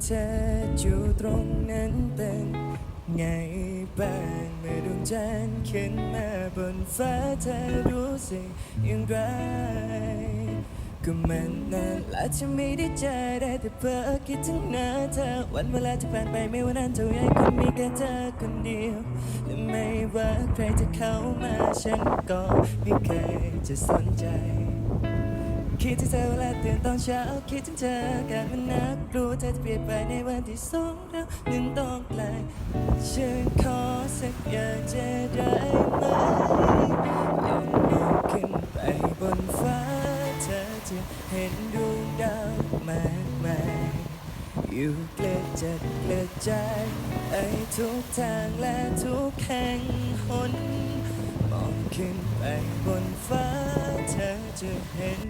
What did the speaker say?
เธออยู่ตรงนั้นเป็นไงบ้างเมื่อดวงจันทร์ขึ้นมาบนฟ้าเธอรู้สึกอย่างไรก็มันนานและจะไม่ได้เจอได้แต่เพ้อคิดถึงหน้าเธอวันเวลาที่ผ่านไปไม่ว่านานเท่าไรก็มีแค่เธอคนเดียวและไม่ว่าใครจะเข้ามาฉันก็ไม่เคยจะสนใจคิดถึงเธอเวลาตื่นตอนเช้าคิดถึงเธอการมันนักรู้เธอจะเปลี่ยนไปในวันที่สองเราหนึ่งต้องไกลฉันขอสักอย่างจะได้ไหมลองมองขึ้นไปบนฟ้าเธอจะเห็นดวงดาวมากมายอยู่เกลือจัดเกลือใจไอ้ทุกทางและทุกแห่งหนมองขึ้นไปบนฟ้าเธอจะเห็น